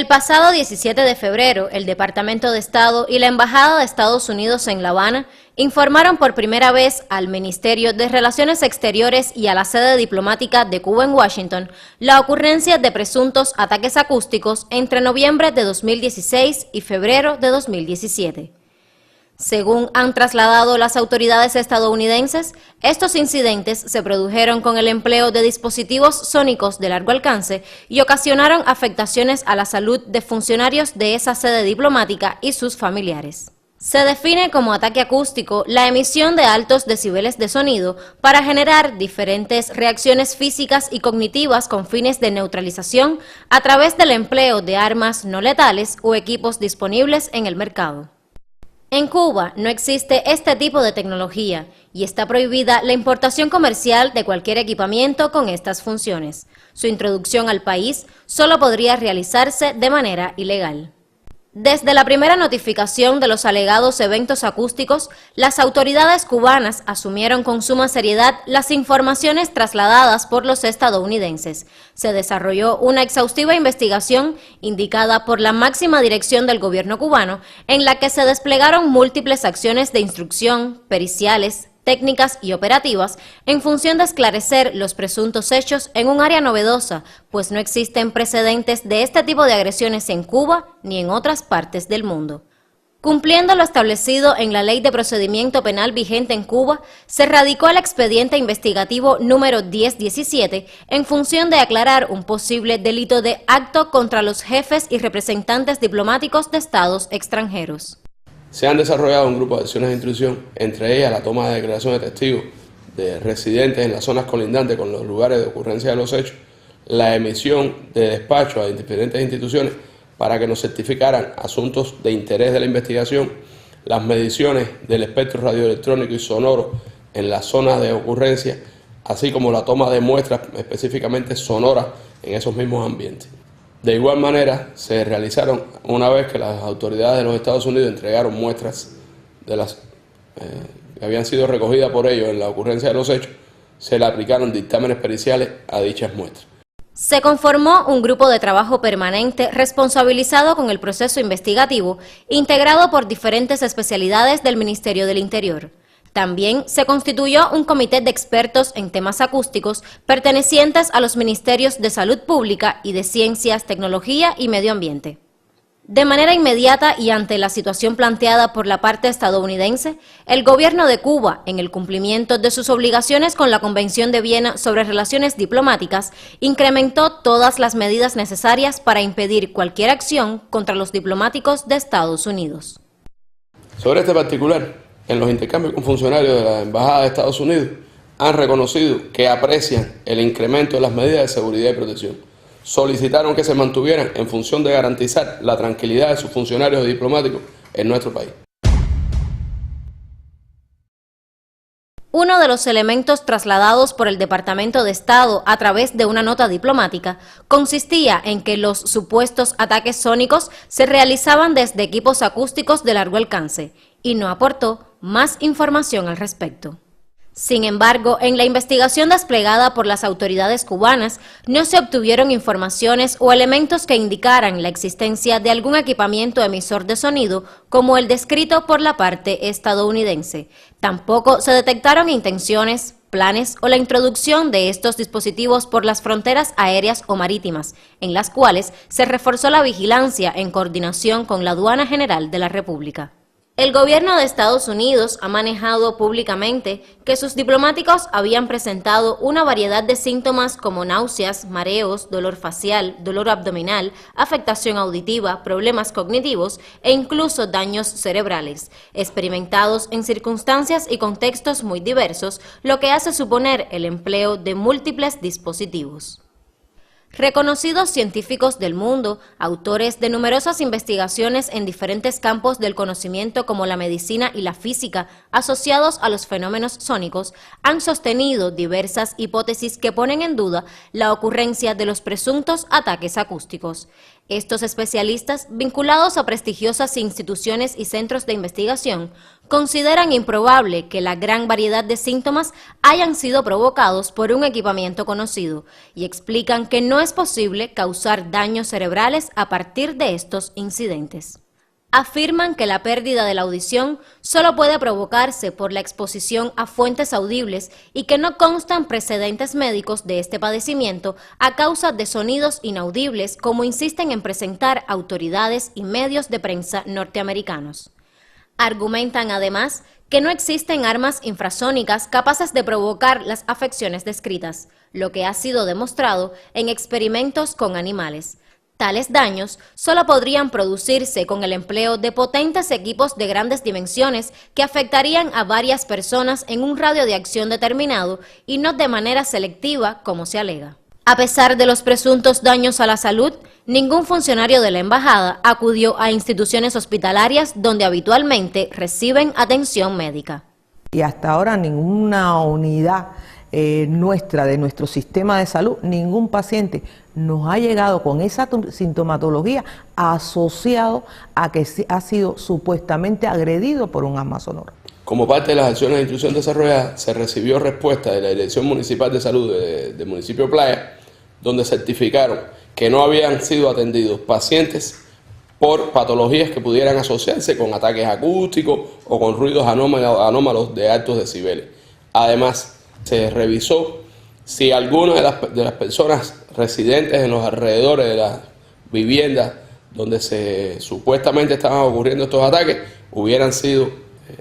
El pasado 17 de febrero, el Departamento de Estado y la Embajada de Estados Unidos en La Habana informaron por primera vez al Ministerio de Relaciones Exteriores y a la sede diplomática de Cuba en Washington la ocurrencia de presuntos ataques acústicos entre noviembre de 2016 y febrero de 2017. Según han trasladado las autoridades estadounidenses, estos incidentes se produjeron con el empleo de dispositivos sónicos de largo alcance y ocasionaron afectaciones a la salud de funcionarios de esa sede diplomática y sus familiares. Se define como ataque acústico la emisión de altos decibeles de sonido para generar diferentes reacciones físicas y cognitivas con fines de neutralización a través del empleo de armas no letales o equipos disponibles en el mercado. En Cuba no existe este tipo de tecnología y está prohibida la importación comercial de cualquier equipamiento con estas funciones. Su introducción al país solo podría realizarse de manera ilegal. Desde la primera notificación de los alegados eventos acústicos, las autoridades cubanas asumieron con suma seriedad las informaciones trasladadas por los estadounidenses. Se desarrolló una exhaustiva investigación indicada por la máxima dirección del gobierno cubano, en la que se desplegaron múltiples acciones de instrucción, periciales, técnicas y operativas en función de esclarecer los presuntos hechos en un área novedosa, pues no existen precedentes de este tipo de agresiones en Cuba ni en otras partes del mundo. Cumpliendo lo establecido en la Ley de Procedimiento Penal vigente en Cuba, se radicó el expediente investigativo número 1017 en función de aclarar un posible delito de acto contra los jefes y representantes diplomáticos de estados extranjeros. Se han desarrollado un grupo de acciones de instrucción, entre ellas la toma de declaración de testigos de residentes en las zonas colindantes con los lugares de ocurrencia de los hechos, la emisión de despachos a diferentes instituciones para que nos certificaran asuntos de interés de la investigación, las mediciones del espectro radioelectrónico y sonoro en las zonas de ocurrencia, así como la toma de muestras específicamente sonoras en esos mismos ambientes. De igual manera, se realizaron, una vez que las autoridades de los Estados Unidos entregaron muestras de las que habían sido recogidas por ellos en la ocurrencia de los hechos, se le aplicaron dictámenes periciales a dichas muestras. Se conformó un grupo de trabajo permanente responsabilizado con el proceso investigativo, integrado por diferentes especialidades del Ministerio del Interior. También se constituyó un comité de expertos en temas acústicos pertenecientes a los Ministerios de Salud Pública y de Ciencias, Tecnología y Medio Ambiente. De manera inmediata y ante la situación planteada por la parte estadounidense, el gobierno de Cuba, en el cumplimiento de sus obligaciones con la Convención de Viena sobre Relaciones Diplomáticas, incrementó todas las medidas necesarias para impedir cualquier acción contra los diplomáticos de Estados Unidos. Sobre este particular, en los intercambios con funcionarios de la Embajada de Estados Unidos, han reconocido que aprecian el incremento de las medidas de seguridad y protección. Solicitaron que se mantuvieran en función de garantizar la tranquilidad de sus funcionarios diplomáticos en nuestro país. Uno de los elementos trasladados por el Departamento de Estado a través de una nota diplomática consistía en que los supuestos ataques sónicos se realizaban desde equipos acústicos de largo alcance y no aportó más información al respecto. Sin embargo, en la investigación desplegada por las autoridades cubanas no se obtuvieron informaciones o elementos que indicaran la existencia de algún equipamiento emisor de sonido como el descrito por la parte estadounidense. Tampoco se detectaron intenciones, planes o la introducción de estos dispositivos por las fronteras aéreas o marítimas, en las cuales se reforzó la vigilancia en coordinación con la Aduana General de la República. El gobierno de Estados Unidos ha manejado públicamente que sus diplomáticos habían presentado una variedad de síntomas como náuseas, mareos, dolor facial, dolor abdominal, afectación auditiva, problemas cognitivos e incluso daños cerebrales, experimentados en circunstancias y contextos muy diversos, lo que hace suponer el empleo de múltiples dispositivos. Reconocidos científicos del mundo, autores de numerosas investigaciones en diferentes campos del conocimiento como la medicina y la física asociados a los fenómenos sónicos, han sostenido diversas hipótesis que ponen en duda la ocurrencia de los presuntos ataques acústicos. Estos especialistas, vinculados a prestigiosas instituciones y centros de investigación, consideran improbable que la gran variedad de síntomas hayan sido provocados por un equipamiento conocido y explican que no es posible causar daños cerebrales a partir de estos incidentes. Afirman que la pérdida de la audición solo puede provocarse por la exposición a fuentes audibles y que no constan precedentes médicos de este padecimiento a causa de sonidos inaudibles, como insisten en presentar autoridades y medios de prensa norteamericanos. Argumentan además que no existen armas infrasónicas capaces de provocar las afecciones descritas, lo que ha sido demostrado en experimentos con animales. Tales daños solo podrían producirse con el empleo de potentes equipos de grandes dimensiones que afectarían a varias personas en un radio de acción determinado y no de manera selectiva, como se alega. A pesar de los presuntos daños a la salud, ningún funcionario de la embajada acudió a instituciones hospitalarias donde habitualmente reciben atención médica. Y hasta ahora ninguna unidad nuestra, de nuestro sistema de salud, ningún paciente nos ha llegado con esa sintomatología asociado a que ha sido supuestamente agredido por un arma sonora. Como parte de las acciones de instrucción desarrolladas, se recibió respuesta de la Dirección Municipal de Salud del municipio Playa, donde certificaron que no habían sido atendidos pacientes por patologías que pudieran asociarse con ataques acústicos o con ruidos anómalos de altos decibeles. Además, se revisó si alguna de las personas residentes en los alrededores de las viviendas donde supuestamente estaban ocurriendo estos ataques hubieran sido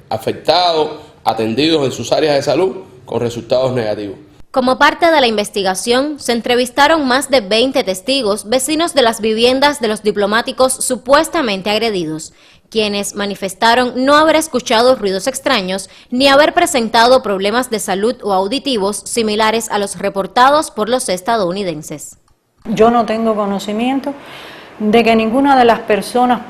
afectados, atendidos en sus áreas de salud con resultados negativos. Como parte de la investigación, se entrevistaron más de 20 testigos, vecinos de las viviendas de los diplomáticos supuestamente agredidos, quienes manifestaron no haber escuchado ruidos extraños ni haber presentado problemas de salud o auditivos similares a los reportados por los estadounidenses. Yo no tengo conocimiento de que ninguna de las personas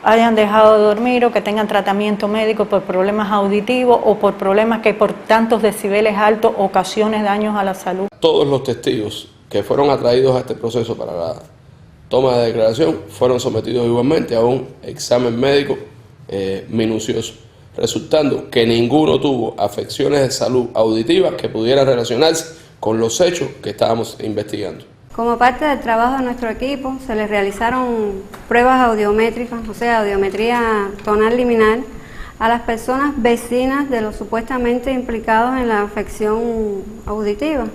hayan dejado de dormir o que tengan tratamiento médico por problemas auditivos o por problemas que por tantos decibeles altos ocasionen daños a la salud. Todos los testigos que fueron atraídos a este proceso para la toma de declaración fueron sometidos igualmente a un examen médico minucioso, resultando que ninguno tuvo afecciones de salud auditivas que pudieran relacionarse con los hechos que estábamos investigando. Como parte del trabajo de nuestro equipo, se les realizaron pruebas audiométricas, o sea, audiometría tonal liminal, a las personas vecinas de los supuestamente implicados en la afección auditiva.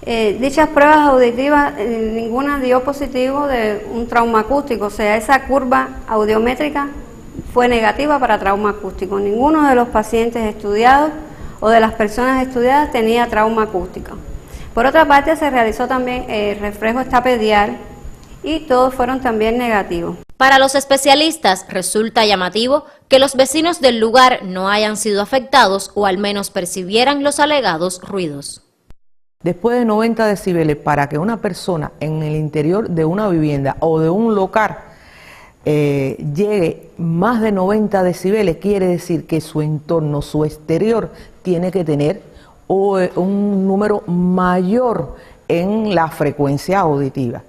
Dichas pruebas auditivas, ninguna dio positivo de un trauma acústico, o sea, esa curva audiométrica fue negativa para trauma acústico. Ninguno de los pacientes estudiados o de las personas estudiadas tenía trauma acústico. Por otra parte, se realizó también reflejo estapedial y todos fueron también negativos. Para los especialistas resulta llamativo que los vecinos del lugar no hayan sido afectados o al menos percibieran los alegados ruidos. Después de 90 decibeles, para que una persona en el interior de una vivienda o de un local llegue más de 90 decibeles, quiere decir que su entorno, su exterior, tiene que tener un número mayor en la frecuencia auditiva.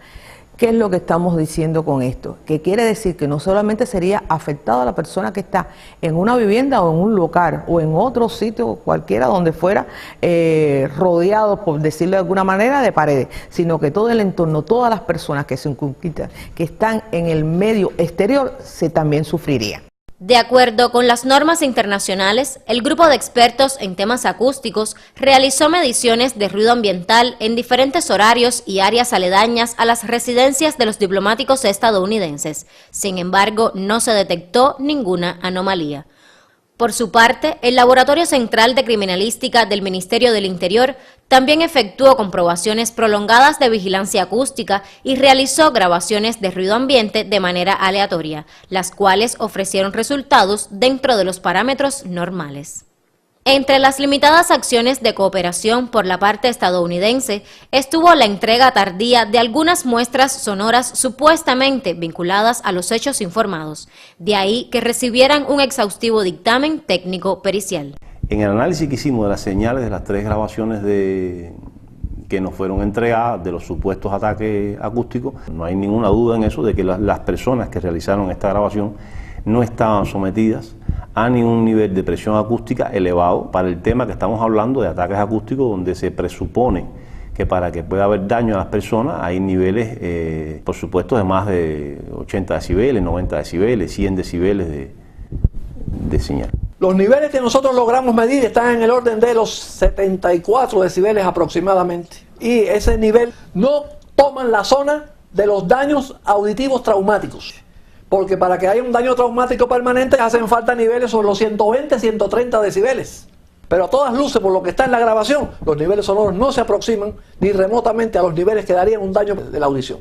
¿Qué es lo que estamos diciendo con esto? Que quiere decir que no solamente sería afectada la persona que está en una vivienda o en un local o en otro sitio cualquiera donde fuera rodeado, por decirlo de alguna manera, de paredes, sino que todo el entorno, todas las personas que se circunscriben, que están en el medio exterior, también sufrirían. De acuerdo con las normas internacionales, el grupo de expertos en temas acústicos realizó mediciones de ruido ambiental en diferentes horarios y áreas aledañas a las residencias de los diplomáticos estadounidenses. Sin embargo, no se detectó ninguna anomalía. Por su parte, el Laboratorio Central de Criminalística del Ministerio del Interior también efectuó comprobaciones prolongadas de vigilancia acústica y realizó grabaciones de ruido ambiente de manera aleatoria, las cuales ofrecieron resultados dentro de los parámetros normales. Entre las limitadas acciones de cooperación por la parte estadounidense estuvo la entrega tardía de algunas muestras sonoras supuestamente vinculadas a los hechos informados, de ahí que recibieran un exhaustivo dictamen técnico pericial. En el análisis que hicimos de las señales de las 3 grabaciones que nos fueron entregadas de los supuestos ataques acústicos, no hay ninguna duda en eso de que las personas que realizaron esta grabación no estaban sometidas a ningún nivel de presión acústica elevado para el tema que estamos hablando de ataques acústicos, donde se presupone que para que pueda haber daño a las personas hay niveles, por supuesto, de más de 80 decibeles, 90 decibeles, 100 decibeles de señal. Los niveles que nosotros logramos medir están en el orden de los 74 decibeles aproximadamente. Y ese nivel no toman la zona de los daños auditivos traumáticos. Porque para que haya un daño traumático permanente hacen falta niveles sobre los 120, 130 decibeles. Pero a todas luces, por lo que está en la grabación, los niveles sonoros no se aproximan ni remotamente a los niveles que darían un daño de la audición.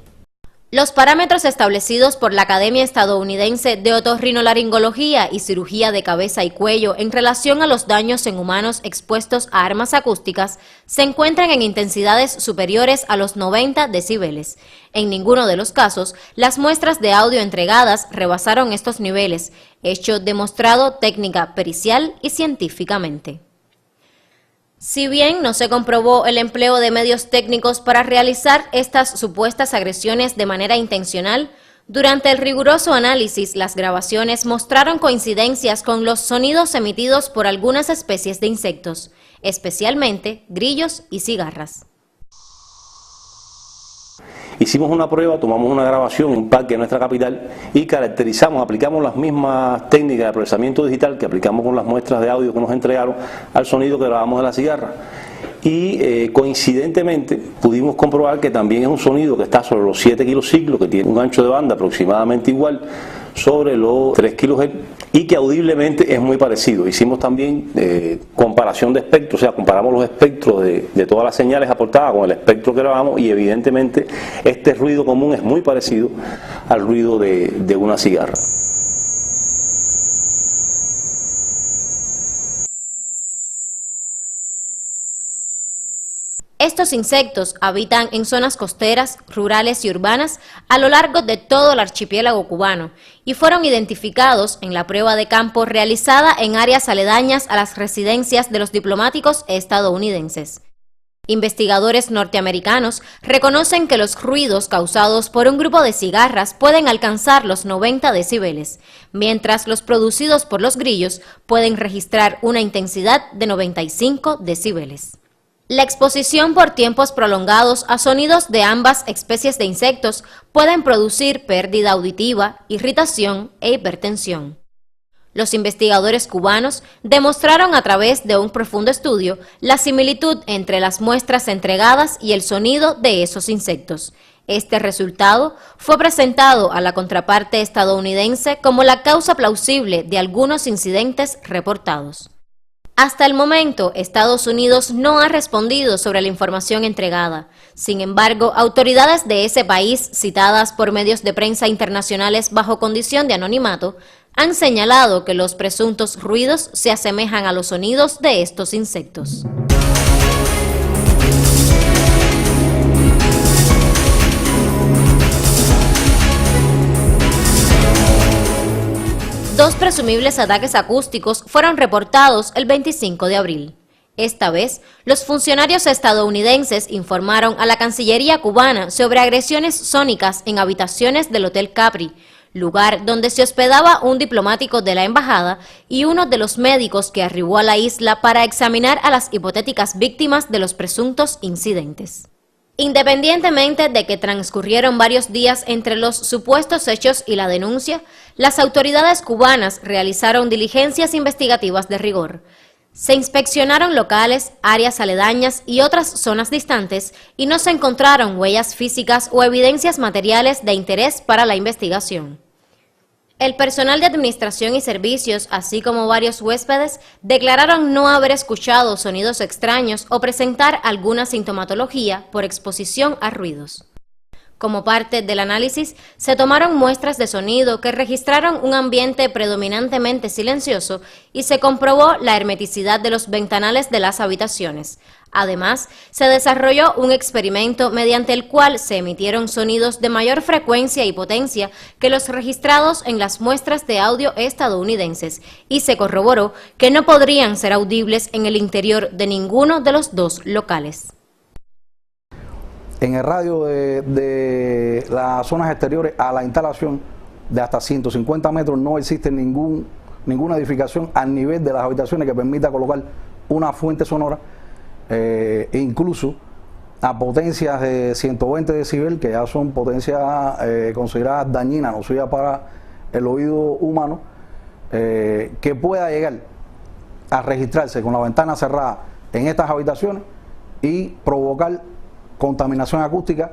Los parámetros establecidos por la Academia Estadounidense de Otorrinolaringología y Cirugía de Cabeza y Cuello en relación a los daños en humanos expuestos a armas acústicas se encuentran en intensidades superiores a los 90 decibeles. En ninguno de los casos, las muestras de audio entregadas rebasaron estos niveles, hecho demostrado técnica pericial y científicamente. Si bien no se comprobó el empleo de medios técnicos para realizar estas supuestas agresiones de manera intencional, durante el riguroso análisis las grabaciones mostraron coincidencias con los sonidos emitidos por algunas especies de insectos, especialmente grillos y cigarras. Hicimos una prueba, tomamos una grabación en un parque de nuestra capital y caracterizamos, aplicamos las mismas técnicas de procesamiento digital que aplicamos con las muestras de audio que nos entregaron al sonido que grabamos de la cigarra. Y coincidentemente pudimos comprobar que también es un sonido que está sobre los 7 kilociclos, que tiene un ancho de banda aproximadamente igual sobre los 3 kHz y que audiblemente es muy parecido. Hicimos también comparación de espectros, o sea, comparamos los espectros de todas las señales aportadas con el espectro que grabamos y evidentemente este ruido común es muy parecido al ruido de una cigarra. Estos insectos habitan en zonas costeras, rurales y urbanas a lo largo de todo el archipiélago cubano y fueron identificados en la prueba de campo realizada en áreas aledañas a las residencias de los diplomáticos estadounidenses. Investigadores norteamericanos reconocen que los ruidos causados por un grupo de cigarras pueden alcanzar los 90 decibeles, mientras los producidos por los grillos pueden registrar una intensidad de 95 decibeles. La exposición por tiempos prolongados a sonidos de ambas especies de insectos pueden producir pérdida auditiva, irritación e hipertensión. Los investigadores cubanos demostraron a través de un profundo estudio la similitud entre las muestras entregadas y el sonido de esos insectos. Este resultado fue presentado a la contraparte estadounidense como la causa plausible de algunos incidentes reportados. Hasta el momento, Estados Unidos no ha respondido sobre la información entregada. Sin embargo, autoridades de ese país, citadas por medios de prensa internacionales bajo condición de anonimato, han señalado que los presuntos ruidos se asemejan a los sonidos de estos insectos. Dos presumibles ataques acústicos fueron reportados el 25 de abril. Esta vez, los funcionarios estadounidenses informaron a la Cancillería cubana sobre agresiones sónicas en habitaciones del Hotel Capri, lugar donde se hospedaba un diplomático de la embajada y uno de los médicos que arribó a la isla para examinar a las hipotéticas víctimas de los presuntos incidentes. Independientemente de que transcurrieron varios días entre los supuestos hechos y la denuncia, las autoridades cubanas realizaron diligencias investigativas de rigor. Se inspeccionaron locales, áreas aledañas y otras zonas distantes y no se encontraron huellas físicas o evidencias materiales de interés para la investigación. El personal de administración y servicios, así como varios huéspedes, declararon no haber escuchado sonidos extraños o presentar alguna sintomatología por exposición a ruidos. Como parte del análisis, se tomaron muestras de sonido que registraron un ambiente predominantemente silencioso y se comprobó la hermeticidad de los ventanales de las habitaciones. Además, se desarrolló un experimento mediante el cual se emitieron sonidos de mayor frecuencia y potencia que los registrados en las muestras de audio estadounidenses y se corroboró que no podrían ser audibles en el interior de ninguno de los dos locales. En el radio de las zonas exteriores a la instalación de hasta 150 metros no existe ninguna edificación al nivel de las habitaciones que permita colocar una fuente sonora, incluso a potencias de 120 decibel, que ya son potencias consideradas dañinas, nocivas para el oído humano, que pueda llegar a registrarse con la ventana cerrada en estas habitaciones y provocar contaminación acústica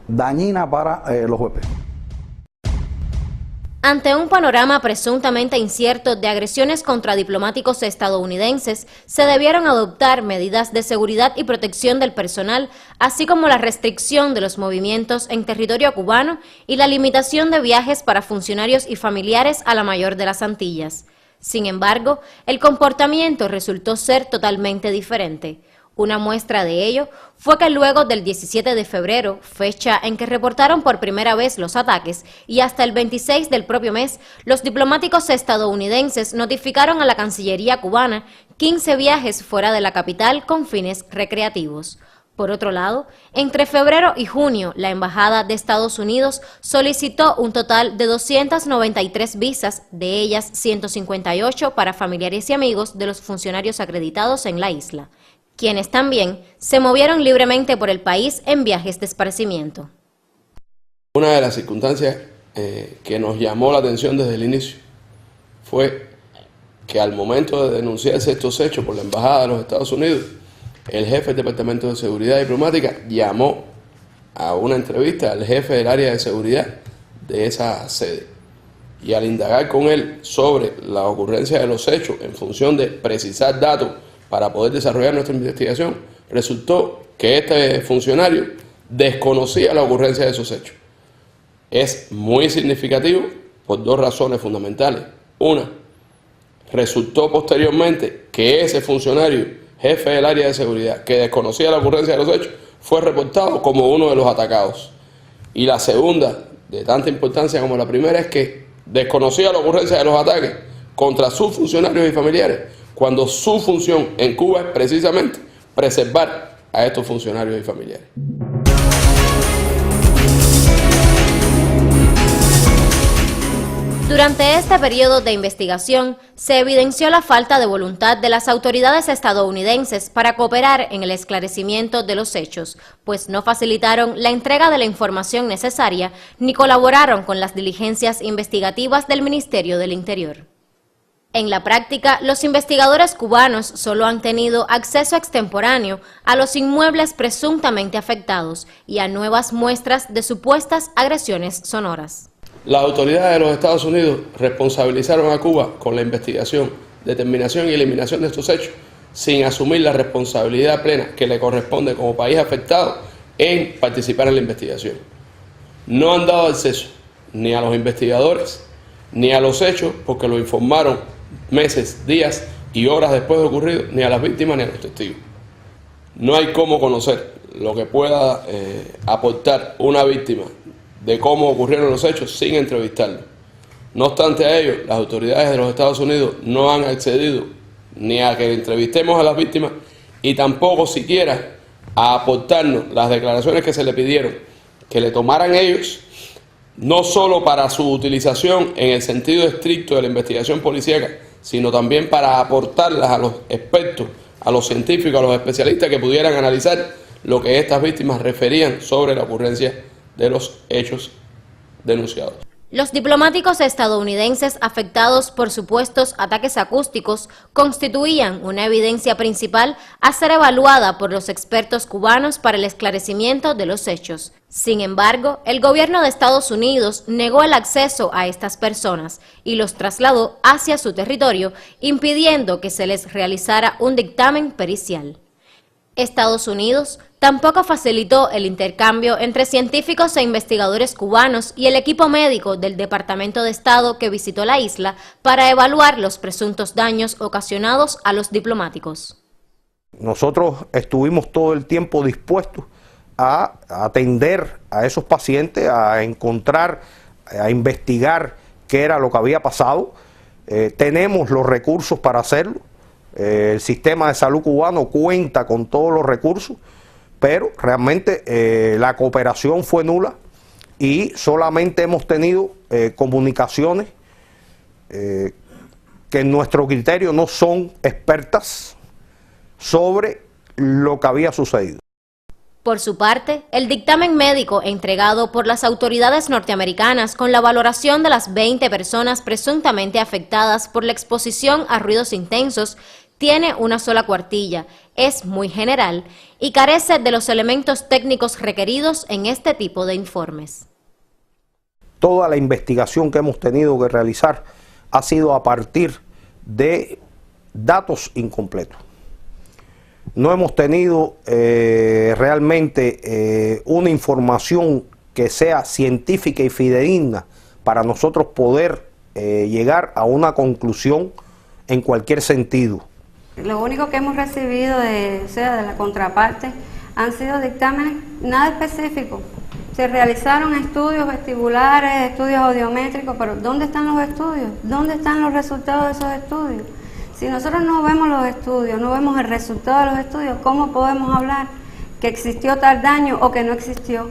dañina para los huéspedes. Ante un panorama presuntamente incierto de agresiones contra diplomáticos estadounidenses, se debieron adoptar medidas de seguridad y protección del personal, así como la restricción de los movimientos en territorio cubano y la limitación de viajes para funcionarios y familiares a la mayor de las Antillas. Sin embargo, el comportamiento resultó ser totalmente diferente. Una muestra de ello fue que luego del 17 de febrero, fecha en que reportaron por primera vez los ataques, y hasta el 26 del propio mes, los diplomáticos estadounidenses notificaron a la Cancillería cubana 15 viajes fuera de la capital con fines recreativos. Por otro lado, entre febrero y junio, la Embajada de Estados Unidos solicitó un total de 293 visas, de ellas 158 para familiares y amigos de los funcionarios acreditados en la isla, quienes también se movieron libremente por el país en viajes de esparcimiento. Una de las circunstancias que nos llamó la atención desde el inicio fue que al momento de denunciarse estos hechos por la Embajada de los Estados Unidos, el jefe del Departamento de Seguridad Diplomática llamó a una entrevista al jefe del área de seguridad de esa sede. Y al indagar con él sobre la ocurrencia de los hechos en función de precisar datos para poder desarrollar nuestra investigación, resultó que este funcionario desconocía la ocurrencia de esos hechos. Es muy significativo por dos razones fundamentales. Una, resultó posteriormente que ese funcionario, jefe del área de seguridad, que desconocía la ocurrencia de los hechos, fue reportado como uno de los atacados. Y la segunda, de tanta importancia como la primera, es que desconocía la ocurrencia de los ataques contra sus funcionarios y familiares, cuando su función en Cuba es precisamente preservar a estos funcionarios y familiares. Durante este periodo de investigación, se evidenció la falta de voluntad de las autoridades estadounidenses para cooperar en el esclarecimiento de los hechos, pues no facilitaron la entrega de la información necesaria ni colaboraron con las diligencias investigativas del Ministerio del Interior. En la práctica, los investigadores cubanos solo han tenido acceso extemporáneo a los inmuebles presuntamente afectados y a nuevas muestras de supuestas agresiones sonoras. Las autoridades de los Estados Unidos responsabilizaron a Cuba con la investigación, determinación y eliminación de estos hechos, sin asumir la responsabilidad plena que le corresponde como país afectado en participar en la investigación. No han dado acceso ni a los investigadores ni a los hechos porque lo informaron meses, días y horas después de ocurrido, ni a las víctimas ni a los testigos. No hay cómo conocer lo que pueda aportar una víctima de cómo ocurrieron los hechos sin entrevistarlo. No obstante a ello, las autoridades de los Estados Unidos no han accedido ni a que entrevistemos a las víctimas y tampoco siquiera a aportarnos las declaraciones que se le pidieron que le tomaran ellos, no solo para su utilización en el sentido estricto de la investigación policíaca, sino también para aportarlas a los expertos, a los científicos, a los especialistas que pudieran analizar lo que estas víctimas referían sobre la ocurrencia de los hechos denunciados. Los diplomáticos estadounidenses afectados por supuestos ataques acústicos constituían una evidencia principal a ser evaluada por los expertos cubanos para el esclarecimiento de los hechos. Sin embargo, el gobierno de Estados Unidos negó el acceso a estas personas y los trasladó hacia su territorio, impidiendo que se les realizara un dictamen pericial. Estados Unidos tampoco facilitó el intercambio entre científicos e investigadores cubanos y el equipo médico del Departamento de Estado que visitó la isla para evaluar los presuntos daños ocasionados a los diplomáticos. Nosotros estuvimos todo el tiempo dispuestos a atender a esos pacientes, a encontrar, a investigar qué era lo que había pasado. Tenemos los recursos para hacerlo. El sistema de salud cubano cuenta con todos los recursos, pero realmente la cooperación fue nula y solamente hemos tenido comunicaciones que en nuestro criterio no son expertas sobre lo que había sucedido. Por su parte, el dictamen médico entregado por las autoridades norteamericanas con la valoración de las 20 personas presuntamente afectadas por la exposición a ruidos intensos tiene una sola cuartilla, es muy general y carece de los elementos técnicos requeridos en este tipo de informes. Toda la investigación que hemos tenido que realizar ha sido a partir de datos incompletos. No hemos tenido realmente una información que sea científica y fidedigna para nosotros poder llegar a una conclusión en cualquier sentido. Lo único que hemos recibido de la contraparte han sido dictámenes nada específicos. Se realizaron estudios vestibulares, estudios audiométricos, pero ¿dónde están los estudios? ¿Dónde están los resultados de esos estudios? Si nosotros no vemos los estudios, no vemos el resultado de los estudios, ¿cómo podemos hablar que existió tal daño o que no existió?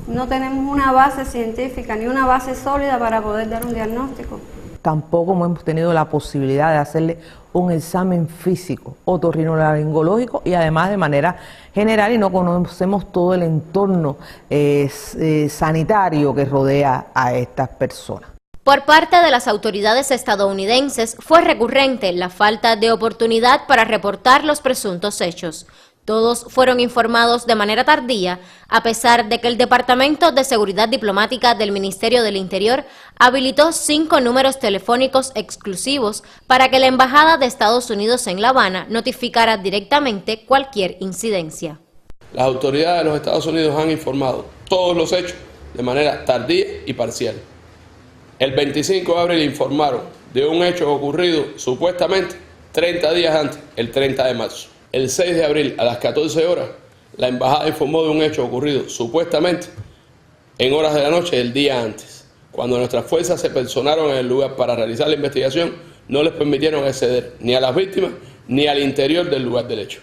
No tenemos una base científica ni una base sólida para poder dar un diagnóstico. Tampoco hemos tenido la posibilidad de hacerle un examen físico, otorrinolaringológico y además de manera general, y no conocemos todo el entorno sanitario que rodea a estas personas. Por parte de las autoridades estadounidenses fue recurrente la falta de oportunidad para reportar los presuntos hechos. Todos fueron informados de manera tardía, a pesar de que el Departamento de Seguridad Diplomática del Ministerio del Interior habilitó 5 números telefónicos exclusivos para que la Embajada de Estados Unidos en La Habana notificara directamente cualquier incidencia. Las autoridades de los Estados Unidos han informado todos los hechos de manera tardía y parcial. El 25 de abril informaron de un hecho ocurrido supuestamente 30 días antes, el 30 de marzo. El 6 de abril a las 14 horas, la embajada informó de un hecho ocurrido supuestamente en horas de la noche del día antes. Cuando nuestras fuerzas se personaron en el lugar para realizar la investigación, no les permitieron acceder ni a las víctimas ni al interior del lugar del hecho.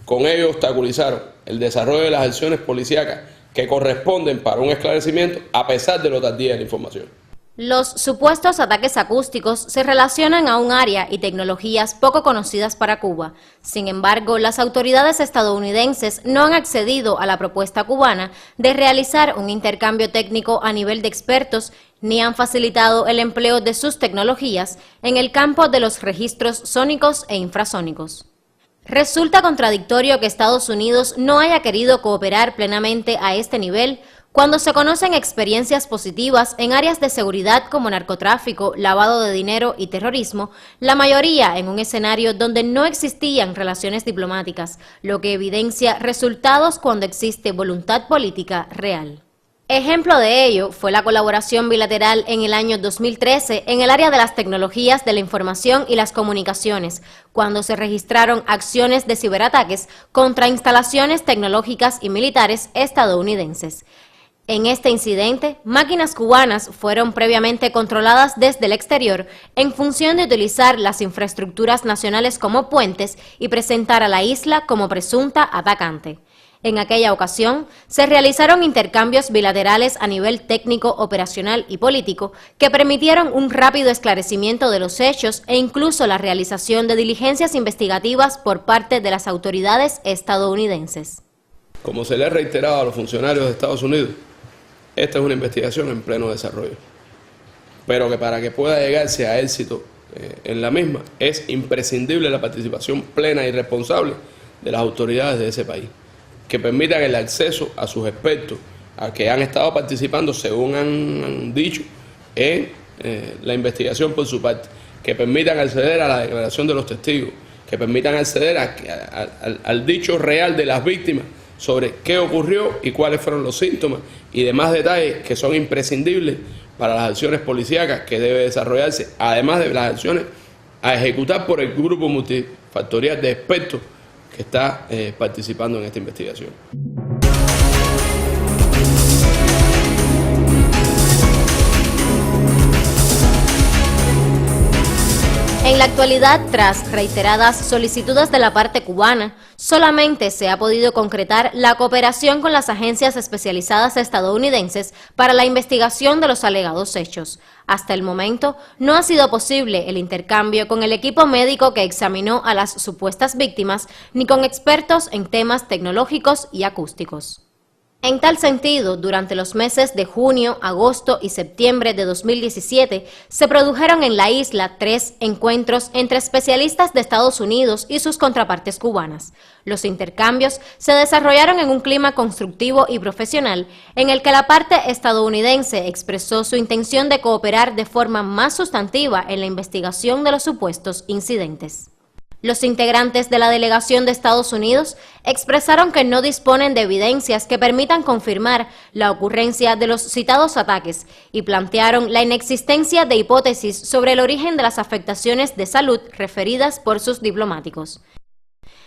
Con ello obstaculizaron el desarrollo de las acciones policíacas que corresponden para un esclarecimiento a pesar de lo tardía de la información. Los supuestos ataques acústicos se relacionan a un área y tecnologías poco conocidas para Cuba. Sin embargo, las autoridades estadounidenses no han accedido a la propuesta cubana de realizar un intercambio técnico a nivel de expertos ni han facilitado el empleo de sus tecnologías en el campo de los registros sónicos e infrasónicos. Resulta contradictorio que Estados Unidos no haya querido cooperar plenamente a este nivel cuando se conocen experiencias positivas en áreas de seguridad como narcotráfico, lavado de dinero y terrorismo, la mayoría en un escenario donde no existían relaciones diplomáticas, lo que evidencia resultados cuando existe voluntad política real. Ejemplo de ello fue la colaboración bilateral en el año 2013 en el área de las tecnologías de la información y las comunicaciones, cuando se registraron acciones de ciberataques contra instalaciones tecnológicas y militares estadounidenses. En este incidente, máquinas cubanas fueron previamente controladas desde el exterior en función de utilizar las infraestructuras nacionales como puentes y presentar a la isla como presunta atacante. En aquella ocasión, se realizaron intercambios bilaterales a nivel técnico, operacional y político que permitieron un rápido esclarecimiento de los hechos e incluso la realización de diligencias investigativas por parte de las autoridades estadounidenses. Como se le ha reiterado a los funcionarios de Estados Unidos, esta es una investigación en pleno desarrollo, pero que para que pueda llegarse a éxito en la misma es imprescindible la participación plena y responsable de las autoridades de ese país, que permitan el acceso a sus expertos, a que han estado participando, según han dicho, en la investigación por su parte, que permitan acceder a la declaración de los testigos, que permitan acceder al dicho real de las víctimas sobre qué ocurrió y cuáles fueron los síntomas y demás detalles que son imprescindibles para las acciones policíacas que debe desarrollarse, además de las acciones a ejecutar por el grupo multifactorial de expertos que está participando en esta investigación. En la actualidad, tras reiteradas solicitudes de la parte cubana, solamente se ha podido concretar la cooperación con las agencias especializadas estadounidenses para la investigación de los alegados hechos. Hasta el momento, no ha sido posible el intercambio con el equipo médico que examinó a las supuestas víctimas, ni con expertos en temas tecnológicos y acústicos. En tal sentido, durante los meses de junio, agosto y septiembre de 2017, se produjeron en la isla 3 encuentros entre especialistas de Estados Unidos y sus contrapartes cubanas. Los intercambios se desarrollaron en un clima constructivo y profesional, en el que la parte estadounidense expresó su intención de cooperar de forma más sustantiva en la investigación de los supuestos incidentes. Los integrantes de la delegación de Estados Unidos expresaron que no disponen de evidencias que permitan confirmar la ocurrencia de los citados ataques y plantearon la inexistencia de hipótesis sobre el origen de las afectaciones de salud referidas por sus diplomáticos.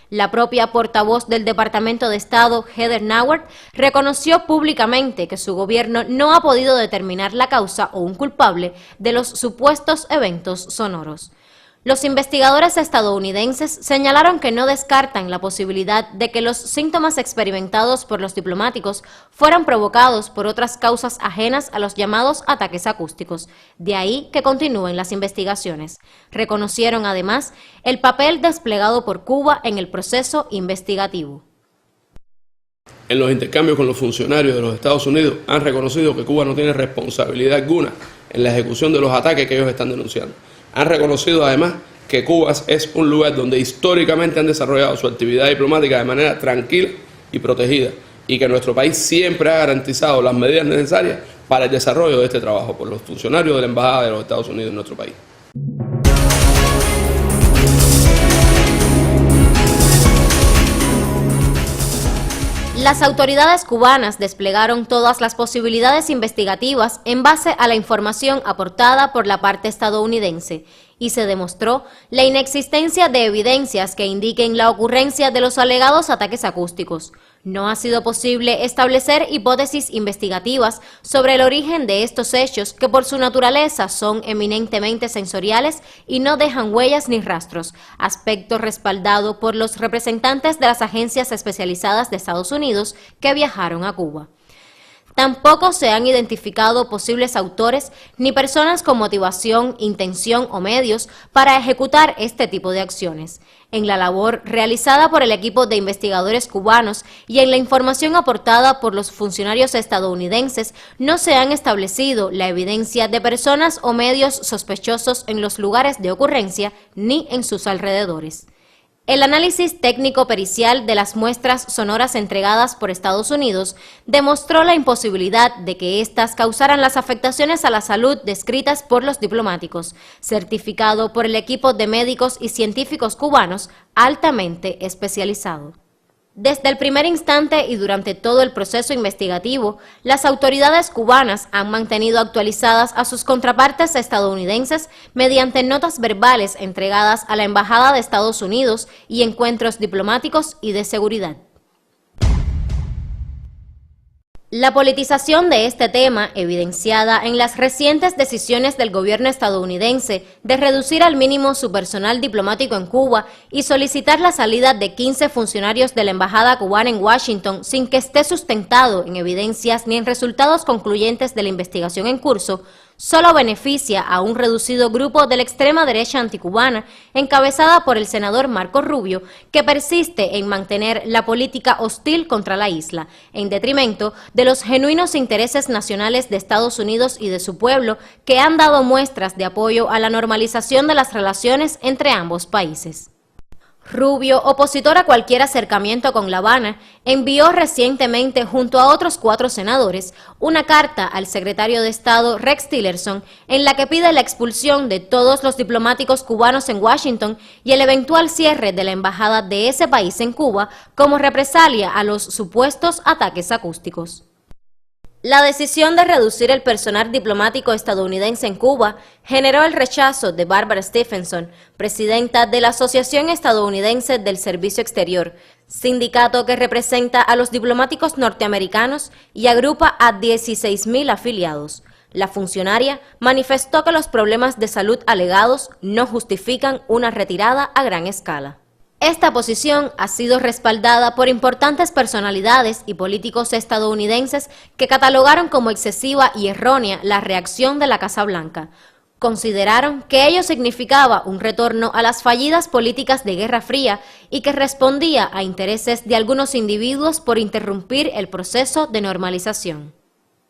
La propia portavoz del Departamento de Estado, Heather Nauert, reconoció públicamente que su gobierno no ha podido determinar la causa o un culpable de los supuestos eventos sonoros. Los investigadores estadounidenses señalaron que no descartan la posibilidad de que los síntomas experimentados por los diplomáticos fueran provocados por otras causas ajenas a los llamados ataques acústicos, de ahí que continúen las investigaciones. Reconocieron además el papel desplegado por Cuba en el proceso investigativo. En los intercambios con los funcionarios de los Estados Unidos han reconocido que Cuba no tiene responsabilidad alguna en la ejecución de los ataques que ellos están denunciando. Han reconocido además que Cuba es un lugar donde históricamente han desarrollado su actividad diplomática de manera tranquila y protegida y que nuestro país siempre ha garantizado las medidas necesarias para el desarrollo de este trabajo por los funcionarios de la Embajada de los Estados Unidos en nuestro país. Las autoridades cubanas desplegaron todas las posibilidades investigativas en base a la información aportada por la parte estadounidense y se demostró la inexistencia de evidencias que indiquen la ocurrencia de los alegados ataques acústicos. No ha sido posible establecer hipótesis investigativas sobre el origen de estos hechos que por su naturaleza son eminentemente sensoriales y no dejan huellas ni rastros, aspecto respaldado por los representantes de las agencias especializadas de Estados Unidos que viajaron a Cuba. Tampoco se han identificado posibles autores ni personas con motivación, intención o medios para ejecutar este tipo de acciones. En la labor realizada por el equipo de investigadores cubanos y en la información aportada por los funcionarios estadounidenses, no se han establecido la evidencia de personas o medios sospechosos en los lugares de ocurrencia ni en sus alrededores. El análisis técnico-pericial de las muestras sonoras entregadas por Estados Unidos demostró la imposibilidad de que éstas causaran las afectaciones a la salud descritas por los diplomáticos, certificado por el equipo de médicos y científicos cubanos altamente especializado. Desde el primer instante y durante todo el proceso investigativo, las autoridades cubanas han mantenido actualizadas a sus contrapartes estadounidenses mediante notas verbales entregadas a la Embajada de Estados Unidos y encuentros diplomáticos y de seguridad. La politización de este tema, evidenciada en las recientes decisiones del gobierno estadounidense de reducir al mínimo su personal diplomático en Cuba y solicitar la salida de 15 funcionarios de la embajada cubana en Washington sin que esté sustentado en evidencias ni en resultados concluyentes de la investigación en curso, solo beneficia a un reducido grupo de la extrema derecha anticubana, encabezada por el senador Marco Rubio, que persiste en mantener la política hostil contra la isla, en detrimento de los genuinos intereses nacionales de Estados Unidos y de su pueblo, que han dado muestras de apoyo a la normalización de las relaciones entre ambos países. Rubio, opositor a cualquier acercamiento con La Habana, envió recientemente, junto a otros 4 senadores, una carta al secretario de Estado Rex Tillerson en la que pide la expulsión de todos los diplomáticos cubanos en Washington y el eventual cierre de la embajada de ese país en Cuba como represalia a los supuestos ataques acústicos. La decisión de reducir el personal diplomático estadounidense en Cuba generó el rechazo de Barbara Stephenson, presidenta de la Asociación Estadounidense del Servicio Exterior, sindicato que representa a los diplomáticos norteamericanos y agrupa a 16.000 afiliados. La funcionaria manifestó que los problemas de salud alegados no justifican una retirada a gran escala. Esta posición ha sido respaldada por importantes personalidades y políticos estadounidenses que catalogaron como excesiva y errónea la reacción de la Casa Blanca. Consideraron que ello significaba un retorno a las fallidas políticas de Guerra Fría y que respondía a intereses de algunos individuos por interrumpir el proceso de normalización.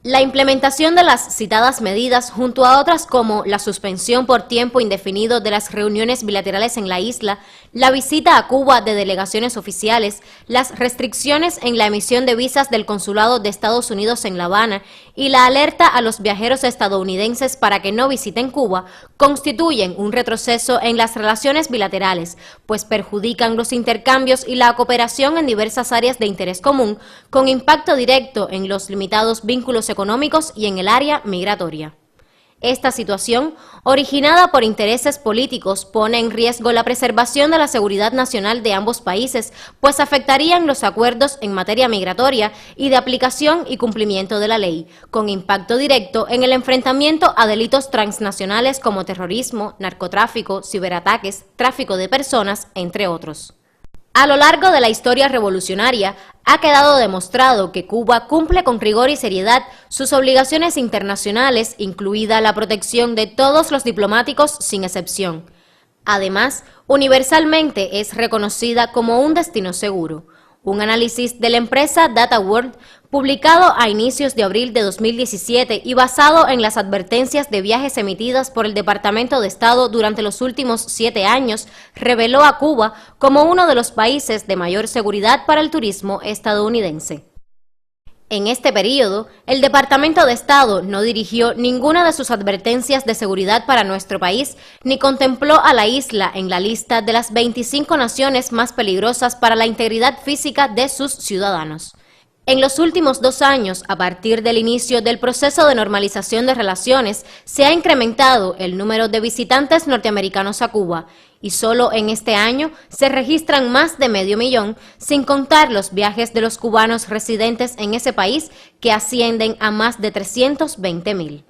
La implementación de las citadas medidas, junto a otras como la suspensión por tiempo indefinido de las reuniones bilaterales en la isla, la visita a Cuba de delegaciones oficiales, las restricciones en la emisión de visas del Consulado de Estados Unidos en La Habana y la alerta a los viajeros estadounidenses para que no visiten Cuba, constituyen un retroceso en las relaciones bilaterales, pues perjudican los intercambios y la cooperación en diversas áreas de interés común, con impacto directo en los limitados vínculos económicos y en el área migratoria. Esta situación, originada por intereses políticos, pone en riesgo la preservación de la seguridad nacional de ambos países, pues afectarían los acuerdos en materia migratoria y de aplicación y cumplimiento de la ley, con impacto directo en el enfrentamiento a delitos transnacionales como terrorismo, narcotráfico, ciberataques, tráfico de personas, entre otros. A lo largo de la historia revolucionaria, ha quedado demostrado que Cuba cumple con rigor y seriedad sus obligaciones internacionales, incluida la protección de todos los diplomáticos sin excepción. Además, universalmente es reconocida como un destino seguro. Un análisis de la empresa Data World, publicado a inicios de abril de 2017 y basado en las advertencias de viajes emitidas por el Departamento de Estado durante los últimos 7 años, reveló a Cuba como uno de los países de mayor seguridad para el turismo estadounidense. En este periodo, el Departamento de Estado no dirigió ninguna de sus advertencias de seguridad para nuestro país, ni contempló a la isla en la lista de las 25 naciones más peligrosas para la integridad física de sus ciudadanos. En los últimos 2 años, a partir del inicio del proceso de normalización de relaciones, se ha incrementado el número de visitantes norteamericanos a Cuba, y solo en este año se registran más de 500,000, sin contar los viajes de los cubanos residentes en ese país, que ascienden a más de 320,000.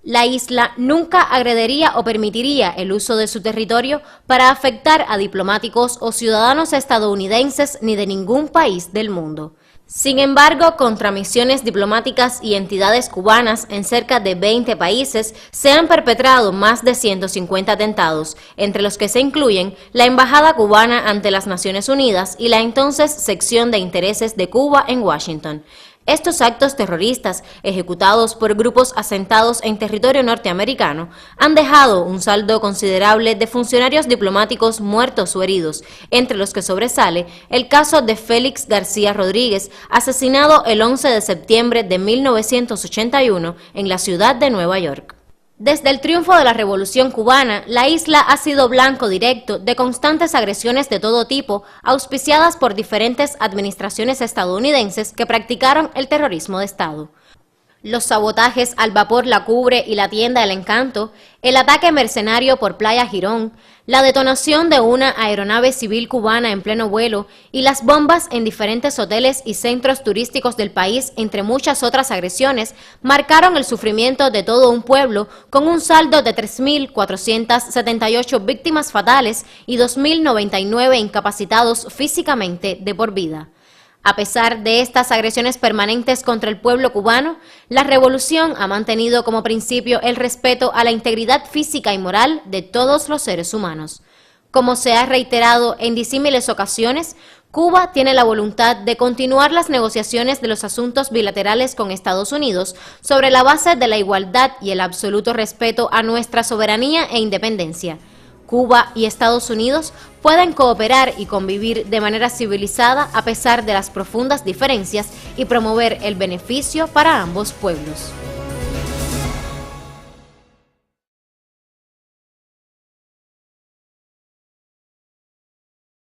La isla nunca agrediría o permitiría el uso de su territorio para afectar a diplomáticos o ciudadanos estadounidenses ni de ningún país del mundo. Sin embargo, contra misiones diplomáticas y entidades cubanas en cerca de 20 países se han perpetrado más de 150 atentados, entre los que se incluyen la Embajada cubana ante las Naciones Unidas y la entonces Sección de Intereses de Cuba en Washington. Estos actos terroristas, ejecutados por grupos asentados en territorio norteamericano, han dejado un saldo considerable de funcionarios diplomáticos muertos o heridos, entre los que sobresale el caso de Félix García Rodríguez, asesinado el 11 de septiembre de 1981 en la ciudad de Nueva York. Desde el triunfo de la Revolución Cubana, la isla ha sido blanco directo de constantes agresiones de todo tipo, auspiciadas por diferentes administraciones estadounidenses que practicaron el terrorismo de Estado. Los sabotajes al vapor La Cubre y la tienda El Encanto, el ataque mercenario por Playa Girón, la detonación de una aeronave civil cubana en pleno vuelo y las bombas en diferentes hoteles y centros turísticos del país, entre muchas otras agresiones, marcaron el sufrimiento de todo un pueblo, con un saldo de 3.478 víctimas fatales y 2.099 incapacitados físicamente de por vida. A pesar de estas agresiones permanentes contra el pueblo cubano, la revolución ha mantenido como principio el respeto a la integridad física y moral de todos los seres humanos. Como se ha reiterado en disímiles ocasiones, Cuba tiene la voluntad de continuar las negociaciones de los asuntos bilaterales con Estados Unidos sobre la base de la igualdad y el absoluto respeto a nuestra soberanía e independencia. Cuba y Estados Unidos pueden cooperar y convivir de manera civilizada a pesar de las profundas diferencias y promover el beneficio para ambos pueblos.